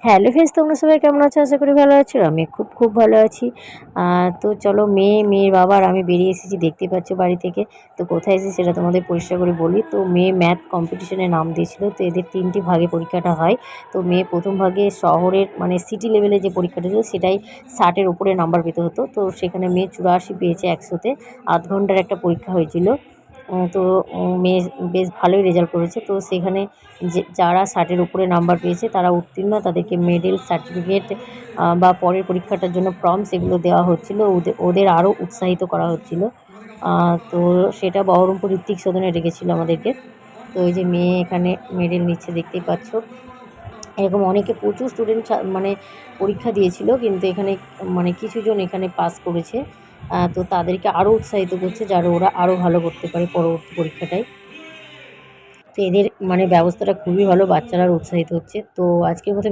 Hello friends, তোমরা সবাই কেমন আছো? আশা করি ভালো আছো। আমি খুব ভালো আছি। তো চলো, মেয়ের বাবা আর আমি বেরিয়ে এসেছি, দেখতে পাচ্ছ বাড়ি থেকে। তো কোথায় এসেছি সেটা তোমাদের পরিষ্কার করে বলি। তো মেয়ে ম্যাথ কম্পিটিশনে নাম দিয়েছিল। তো এদের 3টি ভাগে পরীক্ষাটা হয়। তো মেয়ে প্রথম ভাগে শহরের মানে সিটি লেভেলে যে পরীক্ষাটা ছিল সেটাই 60-এর উপরে নাম্বার পেতে হতো। তো সেখানে মেয়ে 84 পেয়েছে 100-তে। আধ ঘন্টার একটা পরীক্ষা হয়েছিল। তো মেয়ে বেশ ভালোই রেজাল্ট করেছে। তো সেখানে যারা 60-এর উপরে নাম্বার পেয়েছে তারা উত্তীর্ণ, তাদেরকে মেডেল, সার্টিফিকেট বা পরের পরীক্ষাটার জন্য ফর্ম সেগুলো দেওয়া হচ্ছিল। ওদের আরও উৎসাহিত করা হচ্ছিল। তো সেটা বহরমপুর ঋত্বিক সদনে রেখেছিল আমাদেরকে। তো এই যে মেয়ে এখানে মেডেল নিচ্ছে, দেখতেই পাচ্ছ। এরকম অনেকে প্রচুর স্টুডেন্ট মানে পরীক্ষা দিয়েছিল, কিন্তু এখানে মানে কিছুজন এখানে পাস করেছে। তো তাদেরকে আরও উৎসাহিত করছে যারা ওরা আরও ভালো করতে পারে পরবর্তী পরীক্ষাটায়। তো এদের মানে ব্যবস্থাটা খুবই ভালো, বাচ্চারা উৎসাহিত হচ্ছে। তো আজকের মতো